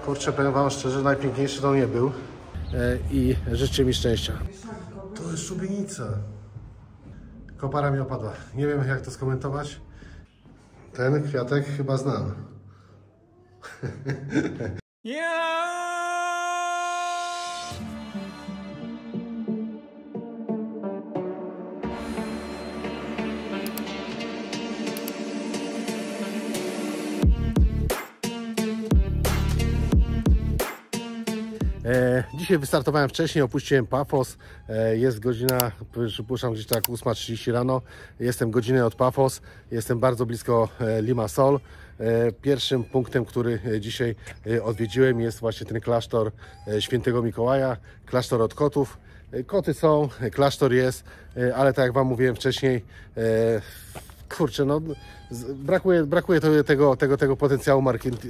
Kurczę, powiem wam szczerze, najpiękniejszy to nie był. I życzę mi szczęścia. To jest szubienica. Kopara mi opadła. Nie wiem, jak to skomentować. Ten kwiatek chyba znam. Dzisiaj wystartowałem wcześniej, opuściłem Pafos. Jest godzina, przypuszczam, gdzieś tak 8:30 rano. Jestem godzinę od Pafos, jestem bardzo blisko Limassol. Pierwszym punktem, który dzisiaj odwiedziłem, jest właśnie ten klasztor Świętego Mikołaja, klasztor od kotów. Koty są, klasztor jest, ale tak jak wam mówiłem wcześniej, kurczę, no brakuje tego potencjału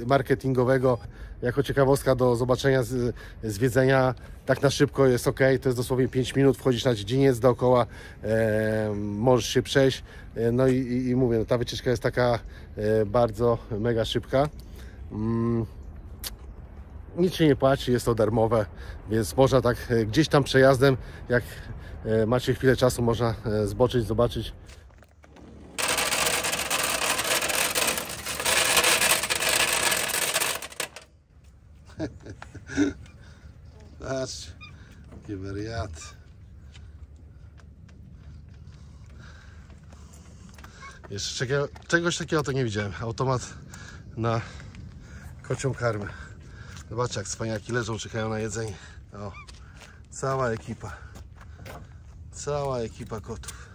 marketingowego. Jako ciekawostka do zobaczenia, zwiedzenia, tak na szybko jest ok, to jest dosłownie 5 minut, wchodzisz na dziedziniec dookoła, możesz się przejść, no i mówię, no, ta wycieczka jest taka bardzo mega szybka. Nic się nie płaci, jest to darmowe, więc można tak gdzieś tam przejazdem, jak macie chwilę czasu, można zboczyć, zobaczyć. Patrzcie, jaki wariat. Jeszcze czegoś takiego to nie widziałem. Automat na kocią karmę. Zobaczcie, jak cwaniaki leżą, czekają na jedzenie. O, cała ekipa kotów.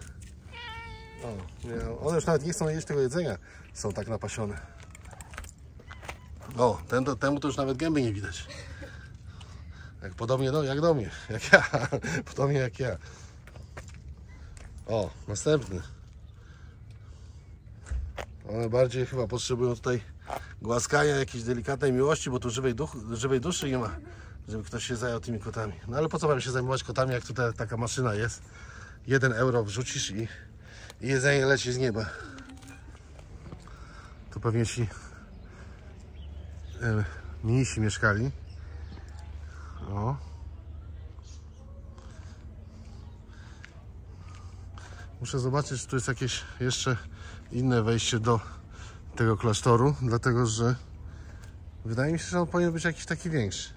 O, nie, one już nawet nie chcą jeść tego jedzenia, są tak napasione. O, temu to już nawet gęby nie widać. Jak podobnie, no, jak do mnie, jak ja. Podobnie jak ja. O, następny. One bardziej chyba potrzebują tutaj głaskania, jakiejś delikatnej miłości, bo tu żywej duszy nie ma, żeby ktoś się zajął tymi kotami. No ale po co wam się zajmować kotami, jak tutaj taka maszyna jest? 1 euro wrzucisz i jedzenie leci z nieba. Tu pewnie ci mnisi mieszkali. O. Muszę zobaczyć, czy tu jest jakieś jeszcze inne wejście do tego klasztoru, dlatego że wydaje mi się, że on powinien być jakiś taki większy.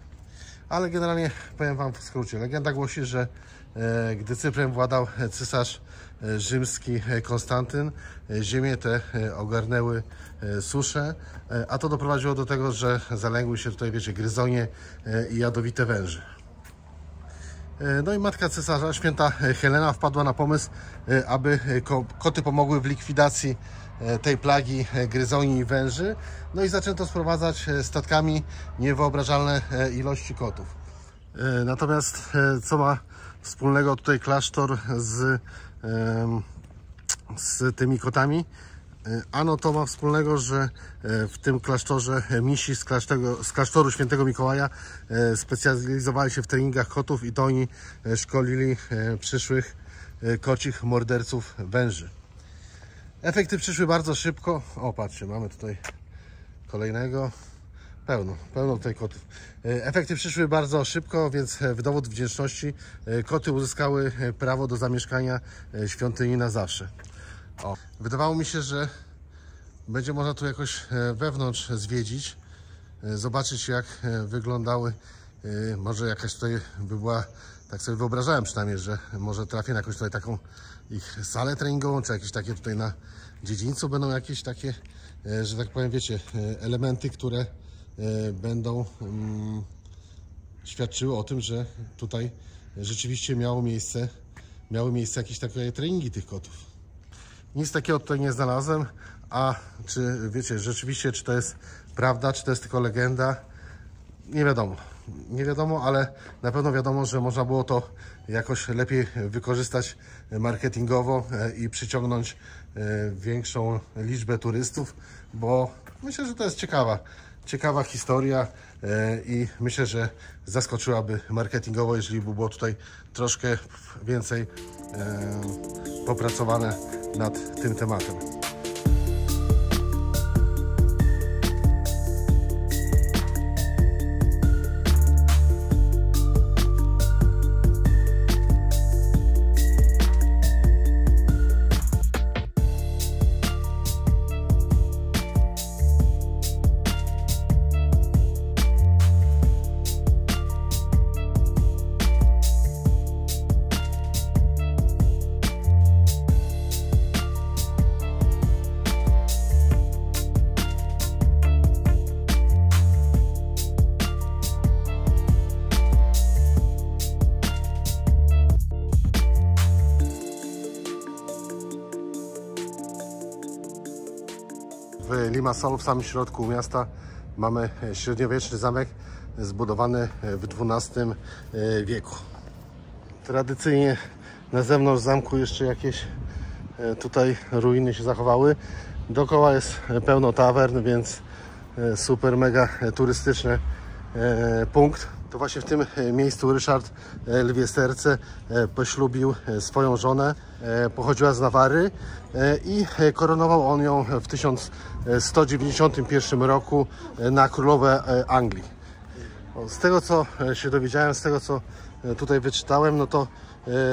Ale generalnie powiem wam w skrócie. Legenda głosi, że gdy Cyprem władał cesarz rzymski Konstantyn, ziemię te ogarnęły susze, a to doprowadziło do tego, że zalęgły się tutaj, wiecie, gryzonie i jadowite węże. No i matka cesarza, święta Helena, wpadła na pomysł, aby koty pomogły w likwidacji tej plagi gryzoni i węży. No i zaczęto sprowadzać statkami niewyobrażalne ilości kotów. Natomiast co ma wspólnego tutaj klasztor z tymi kotami? Ano to ma wspólnego, że w tym klasztorze misi z klasztoru Świętego Mikołaja specjalizowali się w treningach kotów i to oni szkolili przyszłych kocich morderców węży. Efekty przyszły bardzo szybko. O, patrzcie, mamy tutaj kolejnego. Pełno tutaj kotów. Efekty przyszły bardzo szybko, więc w dowód wdzięczności koty uzyskały prawo do zamieszkania świątyni na zawsze. O, wydawało mi się, że będzie można tu jakoś wewnątrz zwiedzić, zobaczyć, jak wyglądały. Może jakaś tutaj by była, tak sobie wyobrażałem przynajmniej, że może trafię na jakąś tutaj taką ich salę treningową, czy jakieś takie tutaj na dziedzińcu będą jakieś takie, że tak powiem, wiecie, elementy, które będą świadczyły o tym, że tutaj rzeczywiście miały miejsce jakieś takie treningi tych kotów. Nic takiego tutaj nie znalazłem, a czy wiecie, rzeczywiście, czy to jest prawda, czy to jest tylko legenda, nie wiadomo. Nie wiadomo, ale na pewno wiadomo, że można było to jakoś lepiej wykorzystać marketingowo i przyciągnąć większą liczbę turystów, bo myślę, że to jest ciekawa historia i myślę, że zaskoczyłaby marketingowo, jeżeli by było tutaj troszkę więcej popracowane nad tym tematem. Limassol, w samym środku miasta. Mamy średniowieczny zamek zbudowany w XII wieku. Tradycyjnie na zewnątrz zamku jeszcze jakieś tutaj ruiny się zachowały. Dookoła jest pełno tawern, więc super, mega turystyczny punkt. To właśnie w tym miejscu Ryszard Lwie Serce poślubił swoją żonę. Pochodziła z Nawary i koronował on ją w 1191 roku na królowę Anglii. Z tego co się dowiedziałem, z tego co tutaj wyczytałem, no to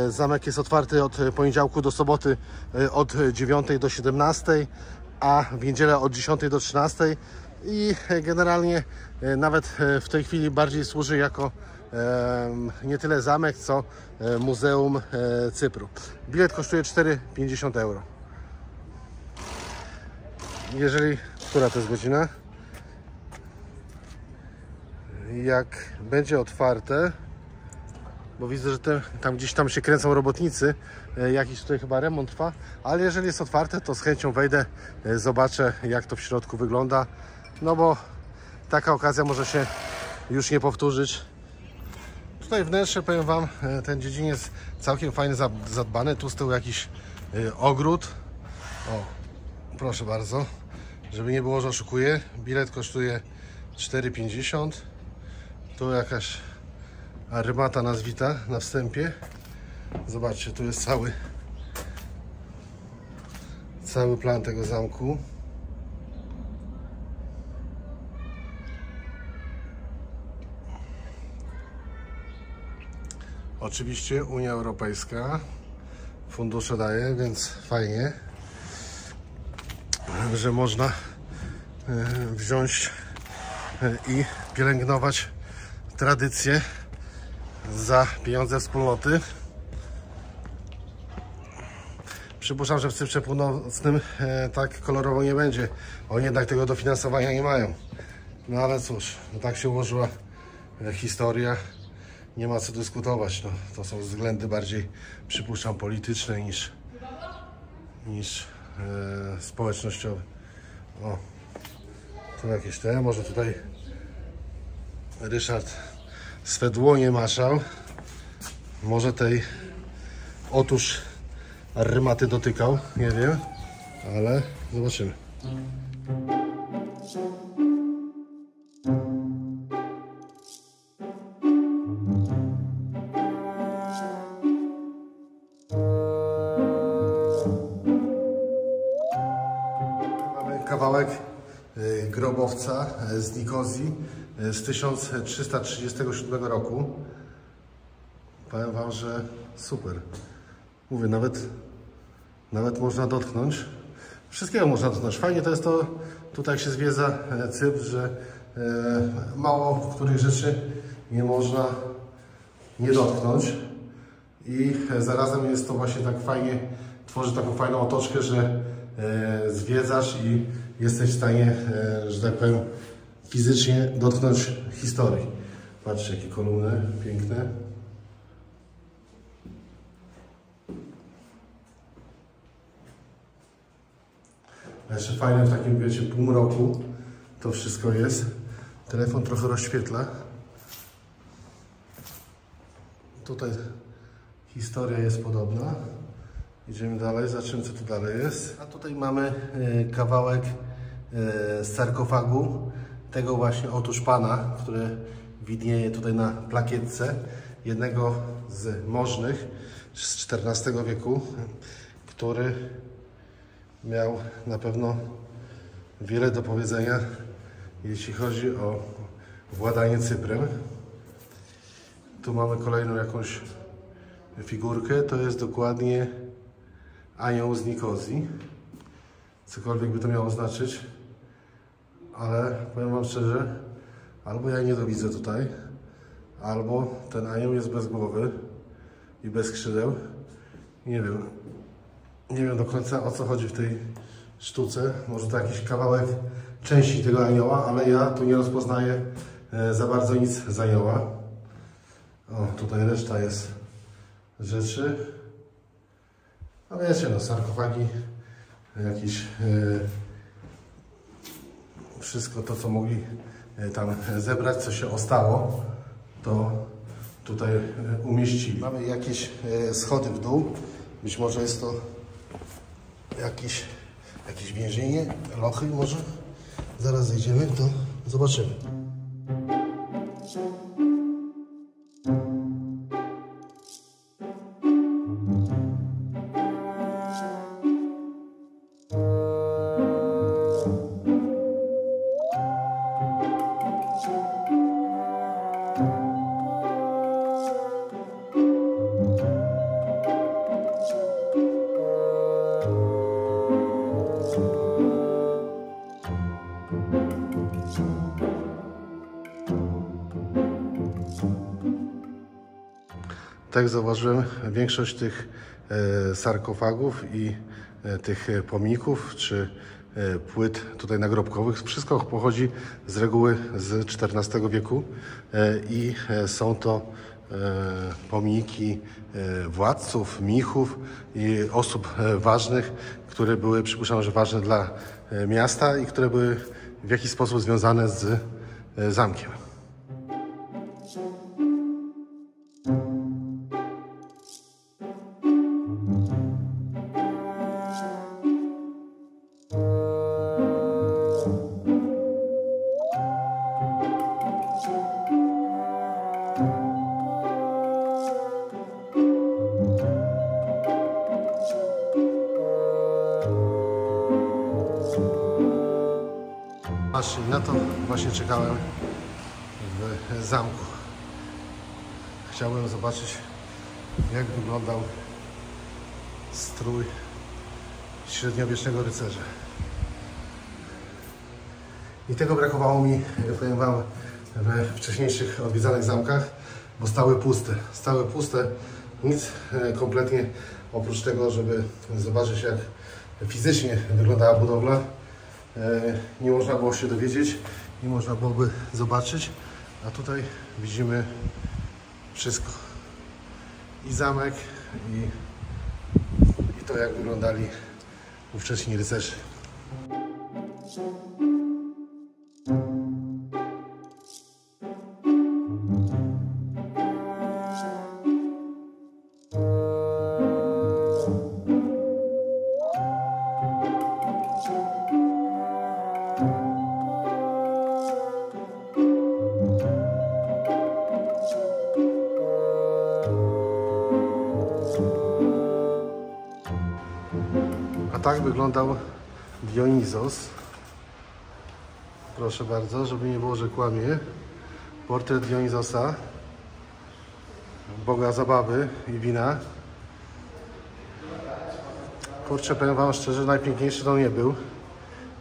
zamek jest otwarty od poniedziałku do soboty od 9 do 17, a w niedzielę od 10 do 13 i generalnie nawet w tej chwili bardziej służy jako nie tyle zamek, co Muzeum Cypru. Bilet kosztuje 4,50 euro. Jeżeli, która to jest godzina? Jak będzie otwarte, bo widzę, że tam gdzieś tam się kręcą robotnicy, jakiś tutaj chyba remont trwa, ale jeżeli jest otwarte, to z chęcią wejdę, zobaczę, jak to w środku wygląda, no bo taka okazja może się już nie powtórzyć. Tutaj wnętrze, powiem Wam, ten dziedziniec całkiem fajnie zadbany, tu z tyłu jakiś ogród. O, proszę bardzo, żeby nie było, że oszukuję, bilet kosztuje 4,50. Tu jakaś armata nas wita na wstępie. Zobaczcie, tu jest cały plan tego zamku. Oczywiście Unia Europejska fundusze daje, więc fajnie, że można wziąć i pielęgnować tradycje za pieniądze wspólnoty. Przypuszczam, że w Cyprze Północnym tak kolorowo nie będzie. Oni jednak tego dofinansowania nie mają. No ale cóż, no tak się ułożyła historia. Nie ma co dyskutować. No, to są względy bardziej, przypuszczam, polityczne niż społecznościowe. O, tu jakieś może tutaj Ryszard swe dłonie maszał. Może tej otóż armaty dotykał, nie wiem, ale zobaczymy. Mamy kawałek grobowca z Nikozji z 1337 roku. Powiem Wam, że super. Mówię, nawet można dotknąć. Wszystkiego można dotknąć. Fajnie to jest to, tutaj jak się zwiedza Cypr, że mało których rzeczy nie można nie dotknąć. I zarazem jest to właśnie tak fajnie, tworzy taką fajną otoczkę, że zwiedzasz i jesteś w stanie, że tak powiem, fizycznie dotknąć historii. Patrzcie, jakie kolumny piękne. A jeszcze fajne w takim, wiecie, półmroku to wszystko jest. Telefon trochę rozświetla. Tutaj historia jest podobna. Idziemy dalej, zobaczymy, co tu dalej jest. A tutaj mamy kawałek sarkofagu tego właśnie otóż pana, który widnieje tutaj na plakietce, jednego z możnych z XIV wieku, który miał na pewno wiele do powiedzenia, jeśli chodzi o władanie Cyprem. Tu mamy kolejną jakąś figurkę, to jest dokładnie anioł z Nikozji. Cokolwiek by to miało znaczyć, ale powiem Wam szczerze, albo ja nie to widzę tutaj, albo ten anioł jest bez głowy i bez skrzydeł. Nie wiem do końca, o co chodzi w tej sztuce. Może to jakiś kawałek części tego anioła, ale ja tu nie rozpoznaję za bardzo nic z anioła. O, tutaj reszta jest rzeczy. No wiecie, no sarkofagi, jakieś wszystko to, co mogli tam zebrać, co się ostało, to tutaj umieścili. Mamy jakieś schody w dół. Być może jest to jakieś więzienie, lochy może. Zaraz zejdziemy, to zobaczymy. Tak jak zauważyłem, większość tych sarkofagów i tych pomników czy płyt tutaj nagrobkowych, wszystko pochodzi z reguły z XIV wieku i są to pomniki władców, mnichów i osób ważnych, które były, przypuszczam, że ważne dla miasta i które były w jakiś sposób związane z zamkiem. Patrzcie, na to właśnie czekałem w zamku. Chciałem zobaczyć, jak wyglądał strój średniowiecznego rycerza. I tego brakowało mi, powiem Wam, we wcześniejszych odwiedzanych zamkach, bo stały puste. Stały puste, nic kompletnie oprócz tego, żeby zobaczyć, jak fizycznie wyglądała budowla. Nie można było się dowiedzieć, nie można byłoby zobaczyć, a tutaj widzimy wszystko. I zamek, i to, jak wyglądali ówcześni rycerze. A tak wyglądał Dionizos. Proszę bardzo, żeby nie było, że kłamie. Portret Dionizosa, boga zabawy i wina. Kurczę, powiem Wam szczerze, najpiękniejszy to nie był,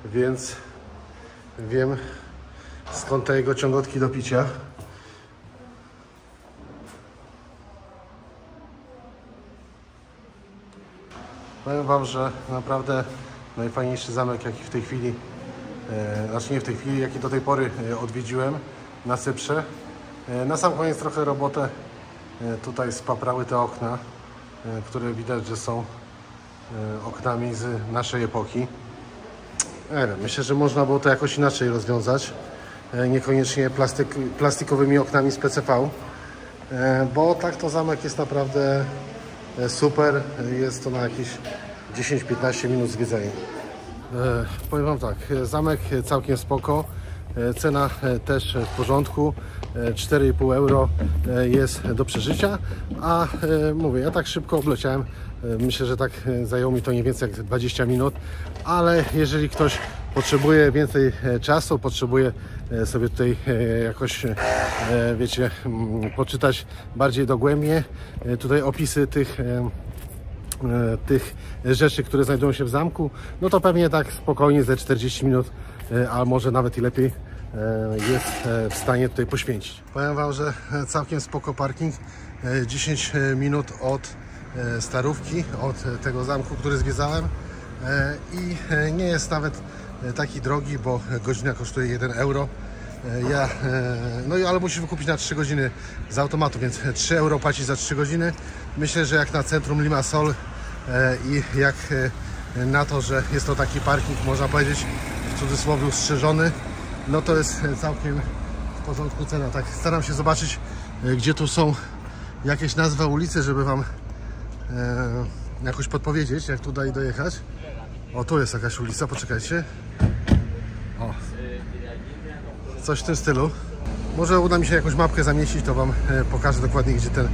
więc wiem, skąd te jego ciągotki do picia. Powiem Wam, że naprawdę najfajniejszy zamek, jaki w tej chwili, znaczy nie w tej chwili, jaki do tej pory odwiedziłem na Cyprze. Na sam koniec trochę robotę tutaj spaprały te okna, które widać, że są oknami z naszej epoki. Nie wiem, myślę, że można było to jakoś inaczej rozwiązać, niekoniecznie plastikowymi oknami z PCV, bo tak to zamek jest naprawdę super, jest to na jakieś 10-15 minut zwiedzenia. Powiem Wam tak, zamek całkiem spoko, cena też w porządku, 4,5 euro jest do przeżycia, a mówię, ja tak szybko obleciałem, myślę, że tak zajęło mi to nie więcej jak 20 minut, ale jeżeli ktoś potrzebuje więcej czasu, potrzebuje sobie tutaj jakoś, wiecie, poczytać bardziej dogłębnie tutaj opisy tych rzeczy, które znajdują się w zamku, no to pewnie tak spokojnie ze 40 minut, a może nawet i lepiej jest w stanie tutaj poświęcić. Powiem Wam, że całkiem spoko parking, 10 minut od Starówki, od tego zamku, który zwiedzałem, i nie jest nawet taki drogi, bo godzina kosztuje 1 euro. No ale musisz wykupić na 3 godziny z automatu, więc 3 euro płacić za 3 godziny. Myślę, że jak na centrum Limassol i jak na to, że jest to taki parking, można powiedzieć, w w cudzysłowie ustrzeżony, no to jest całkiem w porządku cena. Tak staram się zobaczyć, gdzie tu są jakieś nazwy ulicy, żeby Wam jakoś podpowiedzieć, jak tutaj dojechać. O, tu jest jakaś ulica, poczekajcie. O, coś w tym stylu. Może uda mi się jakąś mapkę zamieścić, to Wam pokażę dokładnie, gdzie ten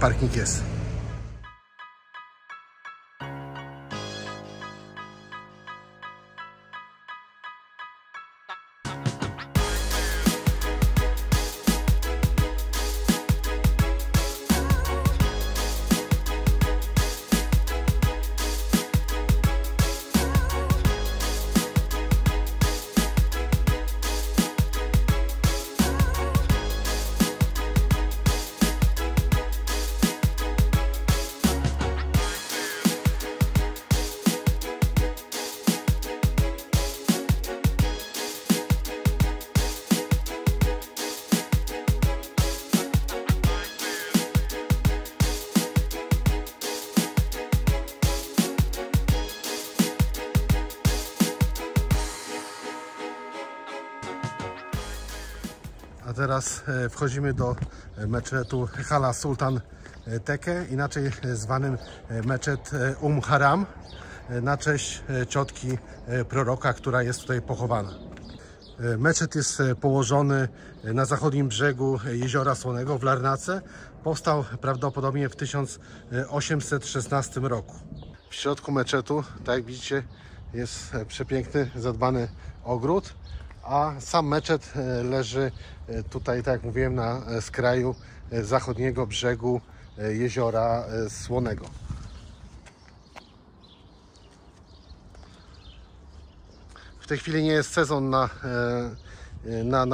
parking jest. A teraz wchodzimy do meczetu Hala Sultan Teke, inaczej zwanym meczet Haram, na cześć ciotki proroka, która jest tutaj pochowana. Meczet jest położony na zachodnim brzegu Jeziora Słonego w Larnace. Powstał prawdopodobnie w 1816 roku. W środku meczetu, tak jak widzicie, jest przepiękny, zadbany ogród, a sam meczet leży tutaj, tak jak mówiłem, na skraju zachodniego brzegu Jeziora Słonego. W tej chwili nie jest sezon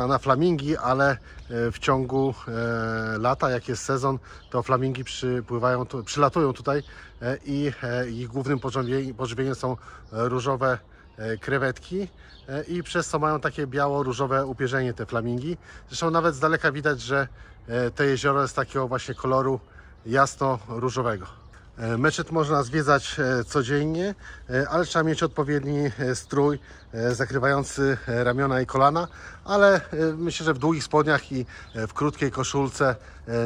na flamingi, ale w ciągu lata, jak jest sezon, to flamingi przylatują tutaj i ich głównym pożywieniem są różowe krewetki i przez co mają takie biało-różowe upierzenie te flamingi. Zresztą nawet z daleka widać, że to jezioro jest takiego właśnie koloru jasno-różowego. Meczet można zwiedzać codziennie, ale trzeba mieć odpowiedni strój zakrywający ramiona i kolana, ale myślę, że w długich spodniach i w krótkiej koszulce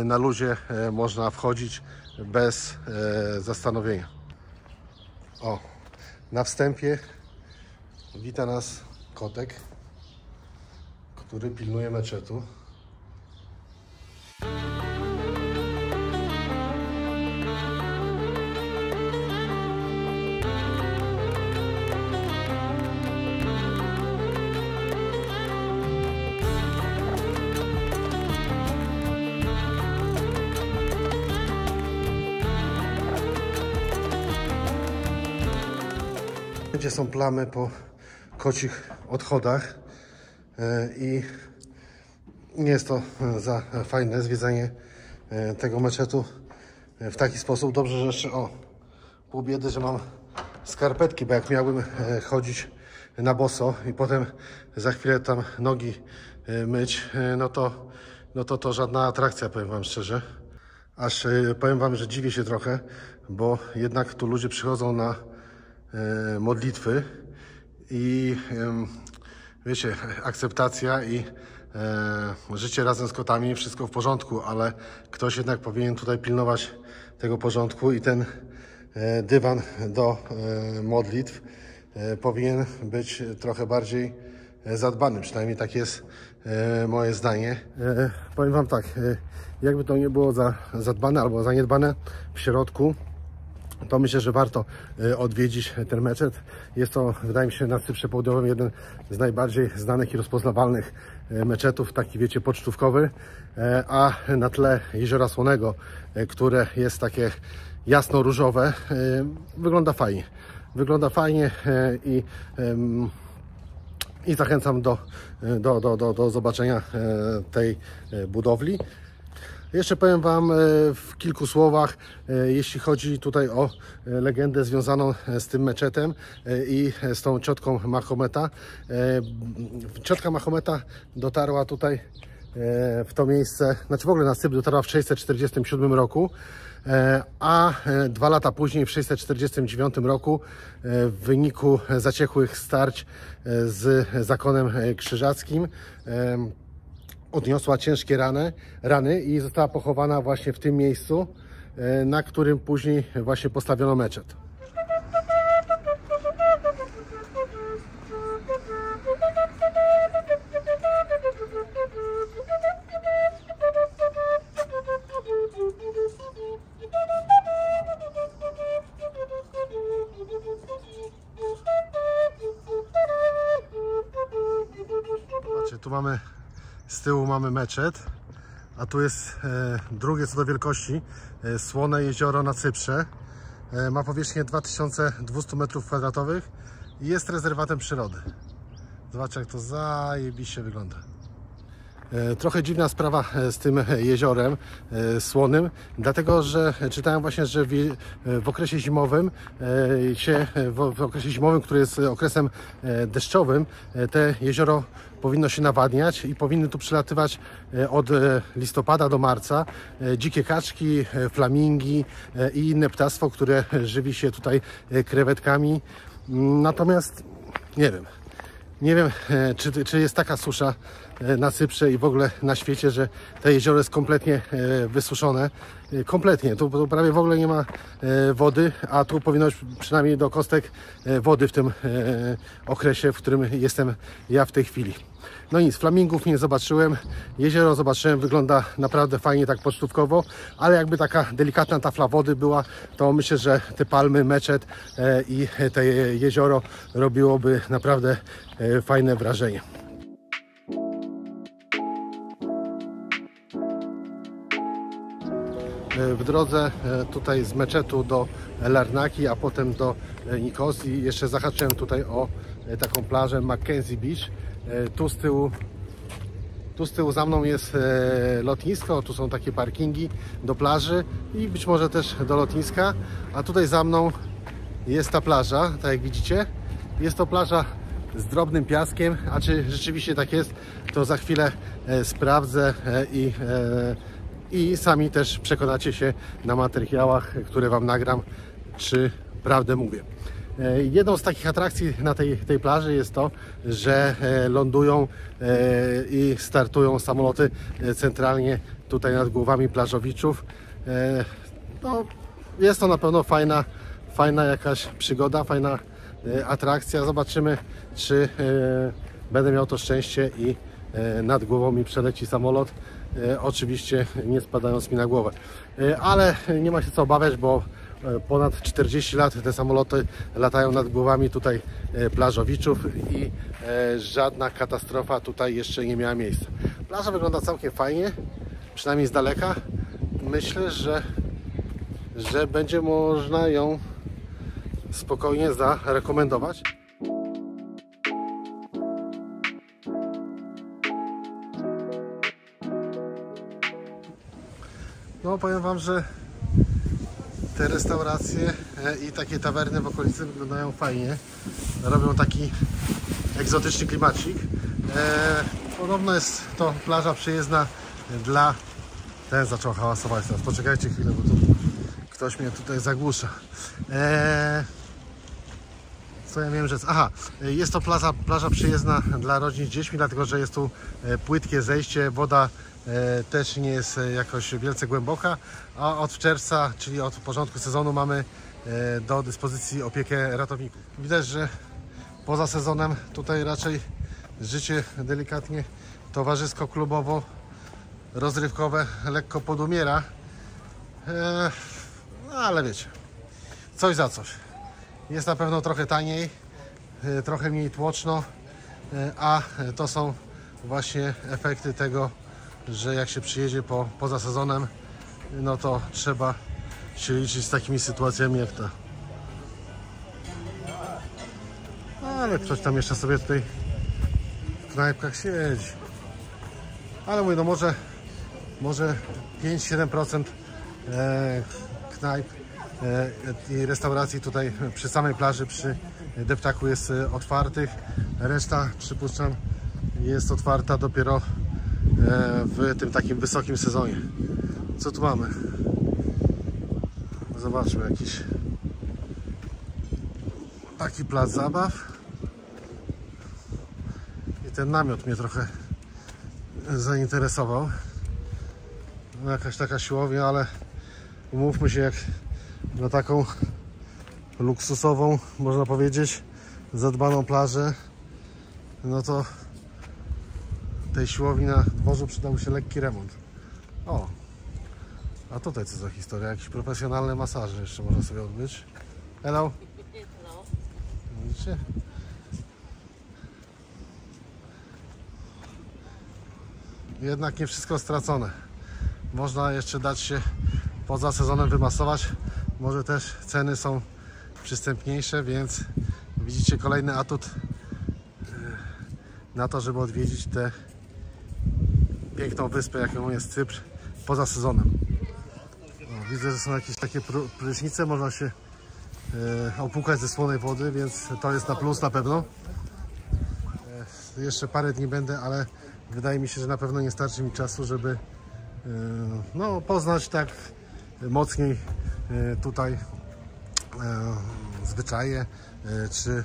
na luzie można wchodzić bez zastanowienia. O, na wstępie wita nas kotek, który pilnuje meczetu. Gdzie są plamy po kocich odchodach i nie jest to za fajne zwiedzanie tego meczetu w taki sposób. Dobrze, że jeszcze pół biedy, że mam skarpetki, bo jak miałbym chodzić na boso i potem za chwilę tam nogi myć, no to żadna atrakcja, powiem Wam szczerze. Aż powiem Wam, że dziwię się trochę, bo jednak tu ludzie przychodzą na modlitwy i wiecie, akceptacja i życie razem z kotami, wszystko w porządku, ale ktoś jednak powinien tutaj pilnować tego porządku i ten dywan do modlitw powinien być trochę bardziej zadbany, przynajmniej tak jest moje zdanie. Powiem Wam tak, jakby to nie było zadbane albo zaniedbane w środku, to myślę, że warto odwiedzić ten meczet. Jest to, wydaje mi się, na Cyprze Południowym jeden z najbardziej znanych i rozpoznawalnych meczetów, taki wiecie, pocztówkowy, a na tle Jeziora Słonego, które jest takie jasno-różowe, wygląda fajnie. Wygląda fajnie i zachęcam do zobaczenia tej budowli. Jeszcze powiem Wam w kilku słowach, jeśli chodzi tutaj o legendę związaną z tym meczetem i z tą ciotką Mahometa. Ciotka Mahometa dotarła tutaj w to miejsce, znaczy w ogóle na Cypr dotarła w 647 roku, a 2 lata później, w 649 roku, w wyniku zaciekłych starć z zakonem krzyżackim odniosła ciężkie rany i została pochowana właśnie w tym miejscu, na którym później właśnie postawiono meczet. Zobaczcie, tu mamy z tyłu mamy meczet, a tu jest drugie co do wielkości Słone jezioro na Cyprze. Ma powierzchnię 2200 m2 i jest rezerwatem przyrody. Zobaczcie, jak to zajebiście wygląda. Trochę dziwna sprawa z tym jeziorem Słonym, dlatego że czytałem właśnie, że w okresie zimowym w okresie zimowym, który jest okresem deszczowym, te jezioro powinno się nawadniać i powinny tu przylatywać od listopada do marca dzikie kaczki, flamingi i inne ptactwo, które żywi się tutaj krewetkami. Natomiast nie wiem, czy jest taka susza na Cyprze i w ogóle na świecie, że to jezioro jest kompletnie wysuszone. Kompletnie, tu prawie w ogóle nie ma wody, a tu powinno być przynajmniej do kostek wody w tym okresie, w którym jestem ja w tej chwili. No nic, flamingów nie zobaczyłem, jezioro zobaczyłem, wygląda naprawdę fajnie, tak pocztówkowo, ale jakby taka delikatna tafla wody była, to myślę, że te palmy, meczet i te jezioro robiłoby naprawdę fajne wrażenie. W drodze tutaj z meczetu do Larnaki, a potem do Nikosji jeszcze zahaczyłem tutaj o taką plażę Mackenzie Beach. Tu z tyłu za mną jest lotnisko, tu są takie parkingi do plaży i być może też do lotniska, a tutaj za mną jest ta plaża, tak jak widzicie. Jest to plaża z drobnym piaskiem, a czy rzeczywiście tak jest, to za chwilę sprawdzę i sami też przekonacie się na materiałach, które Wam nagram, czy prawdę mówię. Jedną z takich atrakcji na tej plaży jest to, że lądują i startują samoloty centralnie tutaj nad głowami plażowiczów. No, jest to na pewno fajna jakaś przygoda, fajna atrakcja. Zobaczymy, czy będę miał to szczęście i nad głową mi przeleci samolot. Oczywiście nie spadając mi na głowę. Ale nie ma się co obawiać, bo ponad 40 lat te samoloty latają nad głowami tutaj plażowiczów i żadna katastrofa tutaj jeszcze nie miała miejsca. Plaża wygląda całkiem fajnie, przynajmniej z daleka. Myślę, że będzie można ją spokojnie zarekomendować. No, powiem Wam, że te restauracje i takie tawerny w okolicy wyglądają fajnie. Robią taki egzotyczny klimacik. Podobno jest to plaża przyjezdna dla... Ten zaczął hałasować teraz. Poczekajcie chwilę, bo tu ktoś mnie tutaj zagłusza. Co ja wiem, że... Aha, jest to plaża przyjezdna dla rodzin z dziećmi, dlatego że jest tu płytkie zejście, woda też nie jest jakoś wielce głęboka, a od czerwca, czyli od początku sezonu, mamy do dyspozycji opiekę ratowników. Widać, że poza sezonem tutaj raczej życie delikatnie towarzysko-klubowo rozrywkowe lekko podumiera, no ale wiecie, coś za coś. Jest na pewno trochę taniej, trochę mniej tłoczno, a to są właśnie efekty tego, że jak się przyjedzie poza sezonem, no to trzeba się liczyć z takimi sytuacjami jak ta. Ale ktoś tam jeszcze sobie tutaj w knajpkach siedzi. Ale mówię, no może 5-7% knajp i restauracji tutaj przy samej plaży, przy deptaku jest otwartych. Reszta, przypuszczam, jest otwarta dopiero w tym takim wysokim sezonie. Co tu mamy? Zobaczmy, jakiś taki plac zabaw. I ten namiot mnie trochę zainteresował. No, jakaś taka siłownia, ale umówmy się, jak na taką luksusową, można powiedzieć, zadbaną plażę, no to tej siłowni na dworzu przydałby się lekki remont. O, a tutaj co za historia? Jakieś profesjonalne masaże jeszcze można sobie odbyć. Hello. Hello. Widzicie? Jednak nie wszystko stracone. Można jeszcze dać się poza sezonem wymasować. Może też ceny są przystępniejsze, więc widzicie kolejny atut na to, żeby odwiedzić tę piękną wyspę, jaką jest Cypr, poza sezonem. O, widzę, że są jakieś takie prysznice, można się opłukać ze słonej wody, więc to jest na plus na pewno. Jeszcze parę dni będę, ale wydaje mi się, że na pewno nie starczy mi czasu, żeby no, poznać tak mocniej tutaj zwyczaje, czy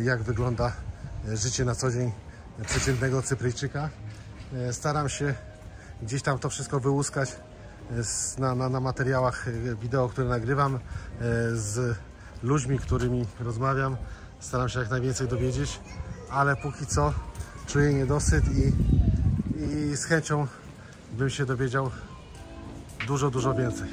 jak wygląda życie na co dzień przeciętnego Cypryjczyka. Staram się gdzieś tam to wszystko wyłuskać na materiałach wideo, które nagrywam, z ludźmi, którymi rozmawiam. Staram się jak najwięcej dowiedzieć, ale póki co czuję niedosyt i z chęcią bym się dowiedział dużo więcej.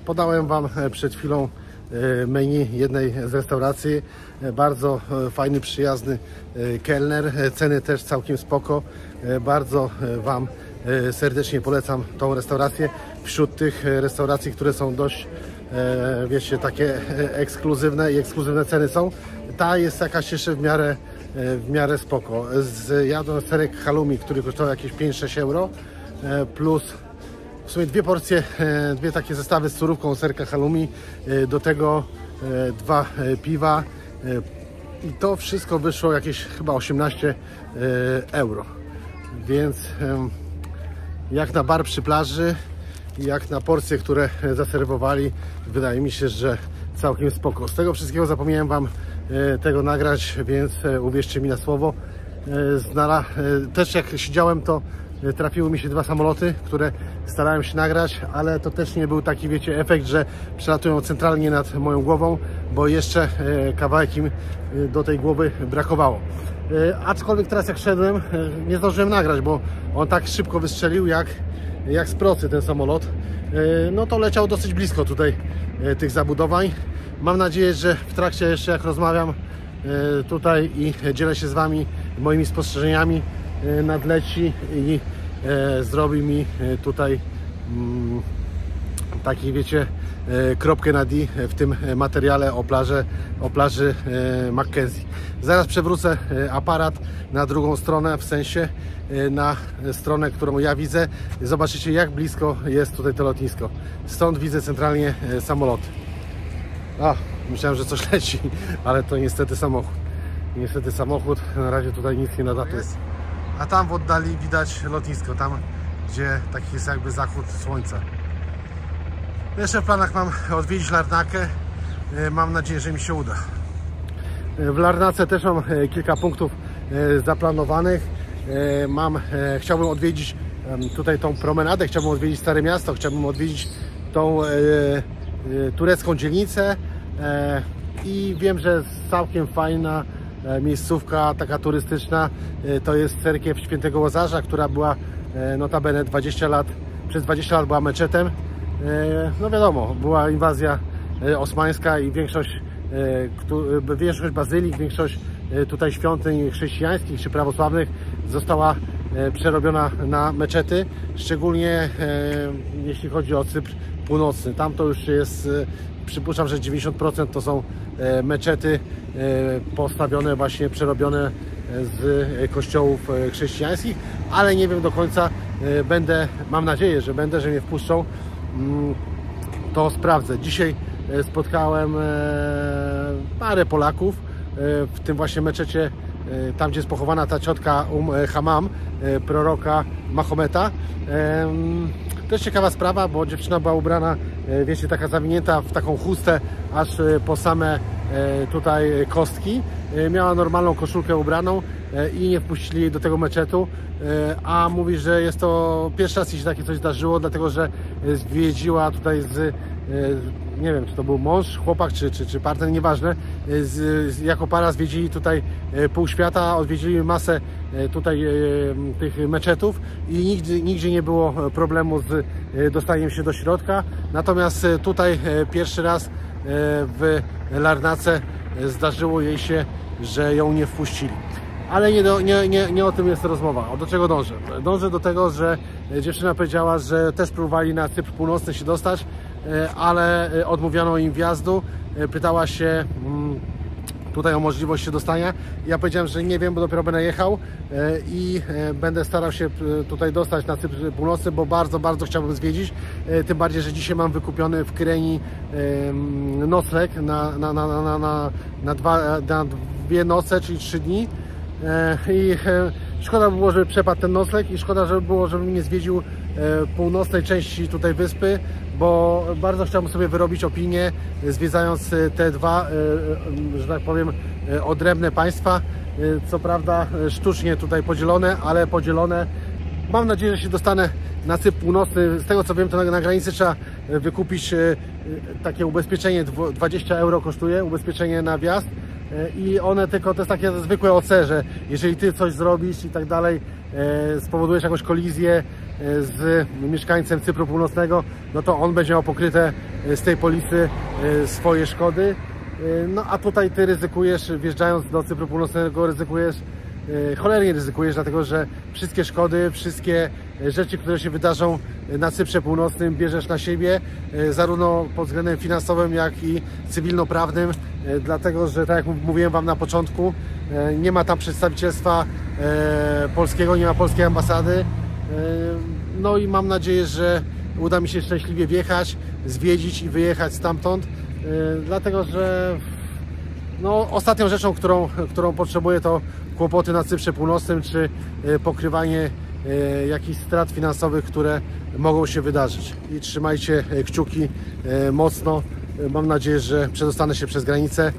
Podałem Wam przed chwilą menu jednej z restauracji. Bardzo fajny, przyjazny kelner. Ceny też całkiem spoko. Bardzo Wam serdecznie polecam tą restaurację. Wśród tych restauracji, które są dość, wiecie, takie ekskluzywne i ekskluzywne ceny są, ta jest jakaś jeszcze w miarę spoko. Jadłem serek halloumi, który kosztował jakieś 5-6 euro, plus w sumie dwie porcje, dwie takie zestawy z surówką serka halloumi, do tego 2 piwa i to wszystko wyszło jakieś chyba 18 euro. Więc jak na bar przy plaży, jak na porcje, które zaserwowali, wydaje mi się, że całkiem spoko. Z tego wszystkiego zapomniałem Wam tego nagrać, więc uwierzcie mi na słowo. Też jak siedziałem, to trafiły mi się 2 samoloty, które starałem się nagrać, ale to też nie był taki, wiecie, efekt, że przelatują centralnie nad moją głową, bo jeszcze kawałek im do tej głowy brakowało. Aczkolwiek teraz jak szedłem, nie zdążyłem nagrać, bo on tak szybko wystrzelił jak z procy ten samolot. No to leciał dosyć blisko tutaj tych zabudowań. Mam nadzieję, że w trakcie jeszcze jak rozmawiam tutaj i dzielę się z Wami moimi spostrzeżeniami, nadleci i zrobi mi tutaj taki, wiecie, kropkę na D w tym materiale o plaży Mackenzie. Zaraz przewrócę aparat na drugą stronę, w sensie na stronę, którą ja widzę. Zobaczycie, jak blisko jest tutaj to lotnisko. Stąd widzę centralnie samoloty. Myślałem, że coś leci, ale to niestety samochód. Niestety samochód, na razie tutaj nic nie nadatuje. A tam w oddali widać lotnisko, tam gdzie taki jest jakby zachód słońca. Jeszcze w planach mam odwiedzić Larnakę. Mam nadzieję, że mi się uda. W Larnace też mam kilka punktów zaplanowanych. Chciałbym odwiedzić tutaj tą promenadę, chciałbym odwiedzić Stare Miasto, chciałbym odwiedzić tą turecką dzielnicę i wiem, że całkiem fajna miejscówka, taka turystyczna, to jest cerkiew Świętego Łazarza, która była notabene przez 20 lat była meczetem. No wiadomo, była inwazja osmańska i większość bazylik, większość tutaj świątyń chrześcijańskich czy prawosławnych została przerobiona na meczety, szczególnie jeśli chodzi o Cypr Północny. Tam to już jest, przypuszczam, że 90% to są meczety postawione, właśnie przerobione z kościołów chrześcijańskich, ale nie wiem do końca, mam nadzieję, że mnie wpuszczą, to sprawdzę. Dzisiaj spotkałem parę Polaków w tym właśnie meczecie, tam gdzie jest pochowana ta ciotka Hammam, proroka Mahometa. To jest ciekawa sprawa, bo dziewczyna była ubrana, wiecie, taka zawinięta w taką chustę aż po same tutaj kostki. Miała normalną koszulkę ubraną i nie wpuścili jej do tego meczetu, a mówi, że jest to pierwszy raz, jeśli takie coś zdarzyło, dlatego że zwiedziła tutaj nie wiem, czy to był mąż, chłopak, czy partner, nieważne, jako para zwiedzili tutaj pół świata, odwiedzili masę tutaj tych meczetów i nigdzie nie było problemu z dostaniem się do środka. Natomiast tutaj pierwszy raz w Larnace zdarzyło jej się, że ją nie wpuścili. Ale nie o tym jest rozmowa. Do czego dążę? Dążę do tego, że dziewczyna powiedziała, że też próbowali na Cypr Północny się dostać, ale odmówiono im wjazdu. Pytała się tutaj o możliwość się dostania. Ja powiedziałem, że nie wiem, bo dopiero będę jechał i będę starał się tutaj dostać na Cypr Północny, bo bardzo, bardzo chciałbym zwiedzić. Tym bardziej, że dzisiaj mam wykupiony w Kyreni nocleg na dwie noce, czyli 3 dni. I szkoda by było, żeby przepadł ten nocleg i szkoda, żeby było, żebym nie zwiedził północnej części tutaj wyspy, bo bardzo chciałbym sobie wyrobić opinię, zwiedzając te dwa, że tak powiem, odrębne państwa. Co prawda sztucznie tutaj podzielone, ale podzielone. Mam nadzieję, że się dostanę na Cypr Północny. Z tego co wiem, to na granicy trzeba wykupić takie ubezpieczenie, 20 euro kosztuje ubezpieczenie na wjazd. I one tylko, to jest takie zwykłe OC, że jeżeli ty coś zrobisz i tak dalej, spowodujesz jakąś kolizję z mieszkańcem Cypru Północnego, no to on będzie miał pokryte z tej polisy swoje szkody. No a tutaj ty ryzykujesz, wjeżdżając do Cypru Północnego, cholernie ryzykujesz, dlatego że wszystkie szkody, wszystkie rzeczy, które się wydarzą na Cyprze Północnym, bierzesz na siebie, zarówno pod względem finansowym, jak i cywilnoprawnym, dlatego że, tak jak mówiłem Wam na początku, nie ma tam przedstawicielstwa polskiego, nie ma polskiej ambasady. No i mam nadzieję, że uda mi się szczęśliwie wjechać, zwiedzić i wyjechać stamtąd, dlatego że no, ostatnią rzeczą, którą potrzebuję, to kłopoty na Cyprze Północnym, czy pokrywanie jakichś strat finansowych, które mogą się wydarzyć. I trzymajcie kciuki mocno. Mam nadzieję, że przedostanę się przez granicę,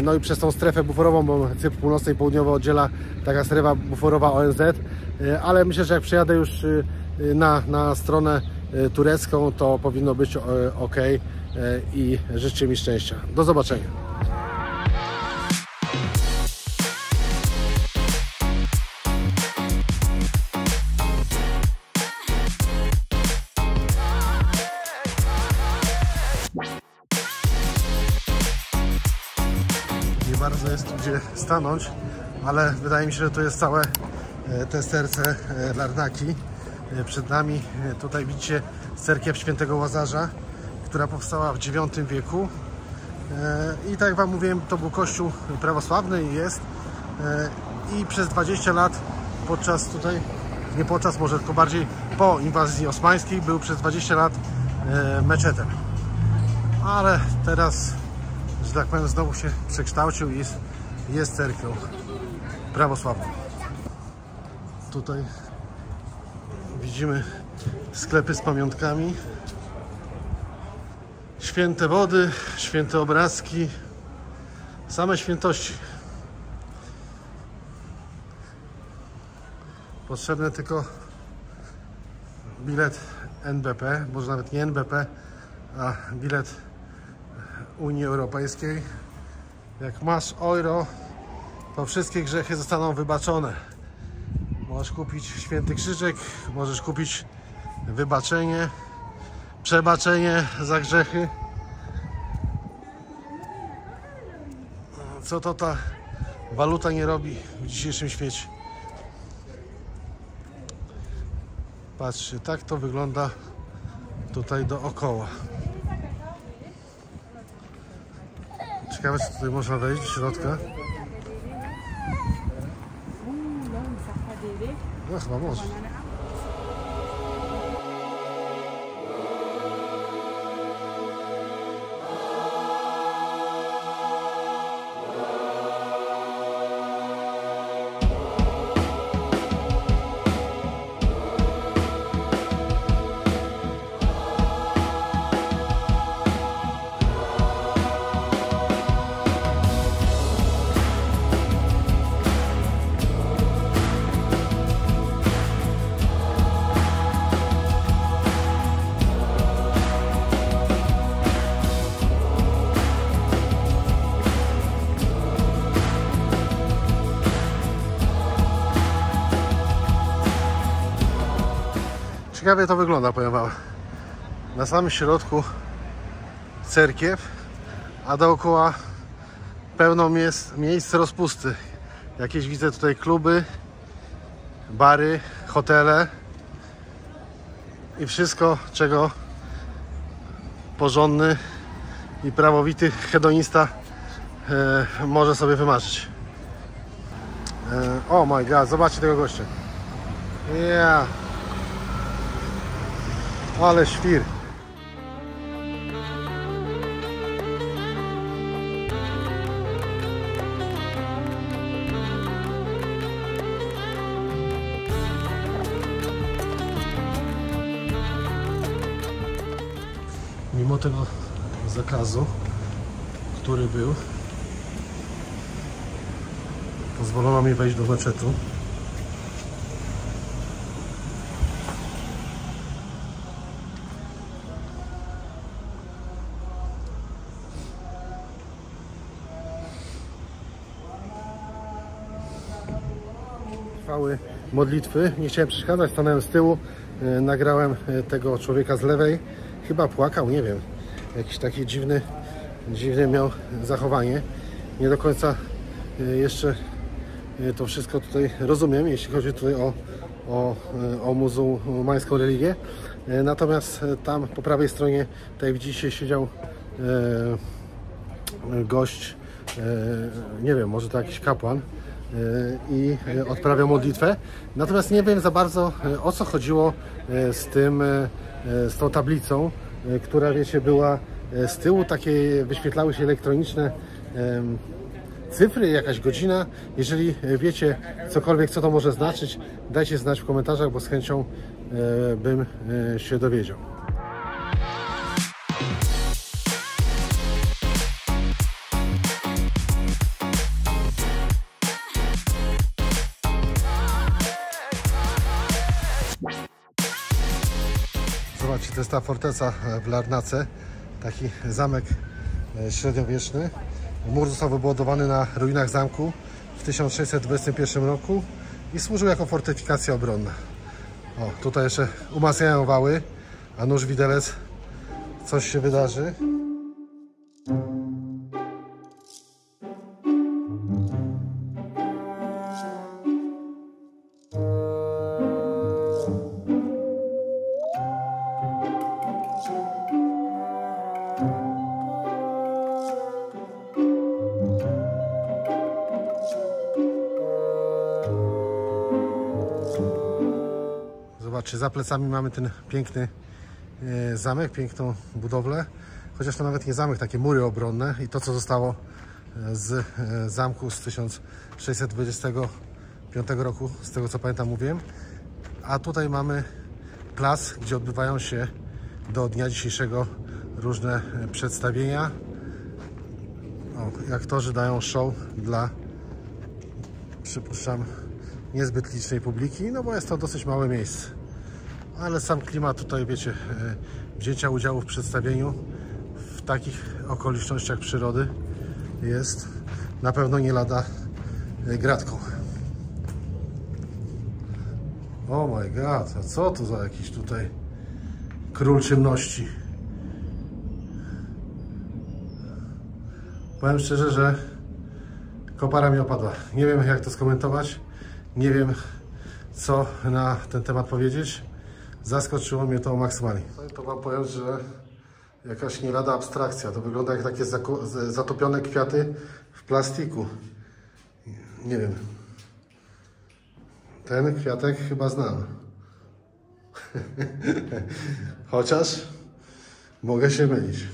no i przez tą strefę buforową, bo Cypr Północny i Południowy oddziela taka strefa buforowa ONZ, ale myślę, że jak przyjadę już na stronę turecką, to powinno być ok i życzę mi szczęścia. Do zobaczenia. Nie bardzo jest tu gdzie stanąć, ale wydaje mi się, że to jest całe te serce Larnaki. Przed nami tutaj widzicie cerkiew Świętego Łazarza, która powstała w IX wieku. I tak jak Wam mówiłem, to był kościół prawosławny i jest. I przez 20 lat może tylko bardziej po inwazji osmańskiej, był przez 20 lat meczetem. Ale teraz, że tak powiem, znowu się przekształcił i jest cerkwią prawosławną. Tutaj widzimy sklepy z pamiątkami. Święte wody, święte obrazki, same świętości. Potrzebny tylko bilet NBP, może nawet nie NBP, a bilet Unii Europejskiej. Jak masz euro, to wszystkie grzechy zostaną wybaczone. Możesz kupić święty krzyżyk, możesz kupić wybaczenie, przebaczenie za grzechy. Co to ta waluta nie robi w dzisiejszym świecie? Patrzcie, tak to wygląda tutaj dookoła. Ciekawe, czy tutaj można wejść do środka. No chyba może. Ciekawie to wygląda, powiem wam. Na samym środku cerkiew, a dookoła pełno miejsc rozpusty. Jakieś widzę tutaj kluby, bary, hotele i wszystko, czego porządny i prawowity hedonista może sobie wymarzyć. Oh my god, zobaczcie tego gościa. Yeah. Ale świr. Mimo tego zakazu, który był, pozwolono mi wejść do meczetu. Trwały modlitwy, nie chciałem przeszkadzać, stanąłem z tyłu, nagrałem tego człowieka z lewej, chyba płakał, nie wiem, jakiś taki dziwny miał zachowanie, nie do końca jeszcze to wszystko tutaj rozumiem, jeśli chodzi tutaj o muzułmańską religię, natomiast tam po prawej stronie, tutaj widzicie, siedział gość, nie wiem, może to jakiś kapłan, i odprawiał modlitwę. Natomiast nie wiem za bardzo, o co chodziło z tą tablicą, która, wiecie, była z tyłu, takie wyświetlały się elektroniczne cyfry, jakaś godzina. Jeżeli wiecie cokolwiek, co to może znaczyć, dajcie znać w komentarzach, bo z chęcią bym się dowiedział. Zobaczcie, to jest ta forteca w Larnace, taki zamek średniowieczny. Mur został wybudowany na ruinach zamku w 1621 roku i służył jako fortyfikacja obronna. O, tutaj jeszcze umacniają wały, a nóż widelec, coś się wydarzy. Zobaczcie, za plecami mamy ten piękny zamek, piękną budowlę. Chociaż to nawet nie zamek, takie mury obronne i to, co zostało z zamku z 1625 roku, z tego co pamiętam mówiłem. A tutaj mamy plac, gdzie odbywają się do dnia dzisiejszego różne przedstawienia. O, aktorzy dają show dla, przypuszczam, niezbyt licznej publiki, no bo jest to dosyć małe miejsce. Ale sam klimat tutaj, wiecie, wzięcia udziału w przedstawieniu w takich okolicznościach przyrody jest na pewno nie lada gratką. Oh my god, a co to za jakiś tutaj król ciemności? Powiem szczerze, że kopara mi opadła. Nie wiem, jak to skomentować. Nie wiem, co na ten temat powiedzieć. Zaskoczyło mnie to maksymalnie. To wam powiem, że jakaś nie lada abstrakcja. To wygląda jak takie zatopione kwiaty w plastiku. Nie wiem. Ten kwiatek chyba znam. Chociaż mogę się mylić.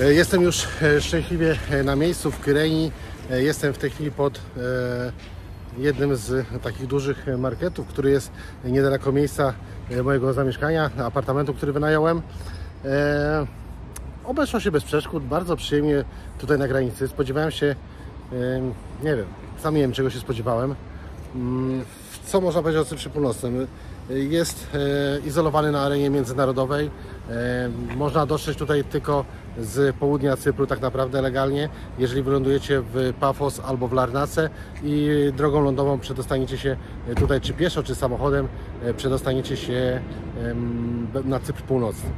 Jestem już szczęśliwie na miejscu w Kyreni. Jestem w tej chwili pod jednym z takich dużych marketów, który jest niedaleko miejsca mojego zamieszkania, apartamentu, który wynająłem. Obeszło się bez przeszkód, bardzo przyjemnie tutaj na granicy. Spodziewałem się, nie wiem, sam nie wiem, czego się spodziewałem. Co można powiedzieć o Cyprze Północnym? Jest izolowany na arenie międzynarodowej. Można dotrzeć tutaj tylko z południa Cypru tak naprawdę legalnie, jeżeli wylądujecie w Pafos albo w Larnace i drogą lądową przedostaniecie się tutaj czy pieszo, czy samochodem przedostaniecie się na Cypr Północny.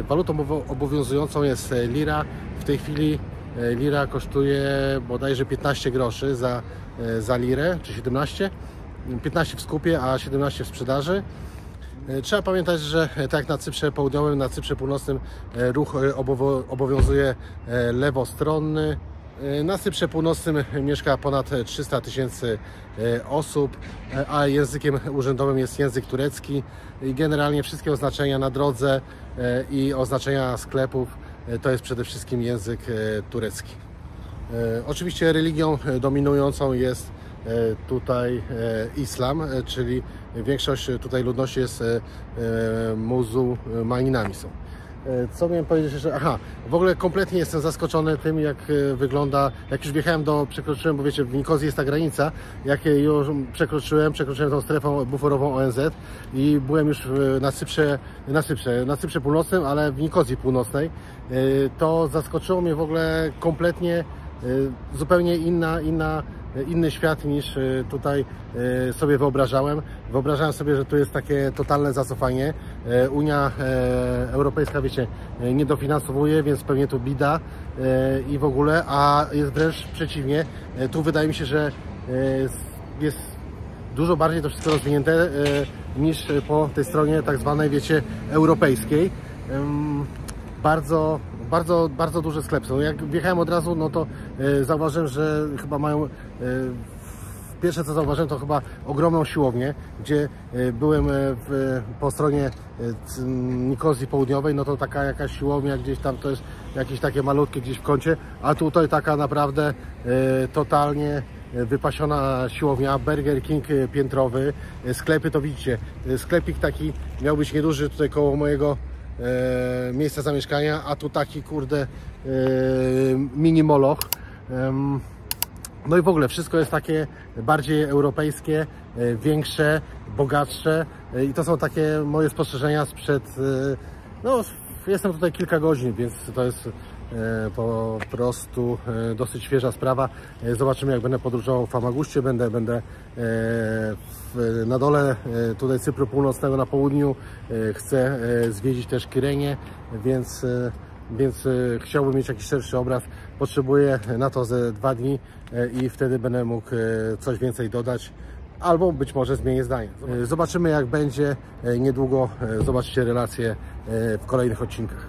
Walutą obowiązującą jest lira. W tej chwili lira kosztuje bodajże 15 groszy za lirę, czy 17? 15 w skupie, a 17 w sprzedaży. Trzeba pamiętać, że tak jak na Cyprze Południowym, na Cyprze Północnym ruch obowiązuje lewostronny. Na Cyprze Północnym mieszka ponad 300 000 osób, a językiem urzędowym jest język turecki. I generalnie wszystkie oznaczenia na drodze i oznaczenia sklepów to jest przede wszystkim język turecki. Oczywiście religią dominującą jest tutaj islam, czyli większość tutaj ludności jest muzułmaninami są. Co miałem powiedzieć jeszcze? Aha, w ogóle kompletnie jestem zaskoczony tym, jak wygląda, jak już wjechałem przekroczyłem, bo wiecie, w Nikozji jest ta granica, jak już przekroczyłem tą strefą buforową ONZ i byłem już na Cyprze Północnym, ale w Nikozji Północnej, to zaskoczyło mnie w ogóle kompletnie, zupełnie inny świat niż tutaj sobie wyobrażałem. Wyobrażałem sobie, że tu jest takie totalne zacofanie. Unia Europejska, wiecie, nie dofinansowuje, więc pewnie tu bida i w ogóle, a jest wręcz przeciwnie. Tu wydaje mi się, że jest dużo bardziej to wszystko rozwinięte niż po tej stronie tak zwanej, wiecie, europejskiej. Bardzo duże sklepy są. Jak wjechałem od razu, no to zauważyłem, że chyba mają, pierwsze co zauważyłem, to chyba ogromną siłownię, gdzie byłem po stronie Nikozji Południowej, no to taka jakaś siłownia gdzieś tam, to jest jakieś takie malutkie gdzieś w kącie, a tutaj taka naprawdę totalnie wypasiona siłownia, Burger King piętrowy, sklepy to widzicie, sklepik taki miał być nieduży tutaj koło mojego miejsca zamieszkania, a tu taki kurde mini moloch. No i w ogóle wszystko jest takie bardziej europejskie, większe, bogatsze i to są takie moje spostrzeżenia sprzed, no jestem tutaj kilka godzin, więc to jest po prostu dosyć świeża sprawa. Zobaczymy, jak będę podróżował w Famaguście, będę na dole tutaj Cypru Północnego, na południu. Chcę zwiedzić też Kyrenię, więc chciałbym mieć jakiś szerszy obraz. Potrzebuję na to ze 2 dni i wtedy będę mógł coś więcej dodać, albo być może zmienię zdanie. Zobaczymy, jak będzie niedługo. Zobaczcie relacje w kolejnych odcinkach.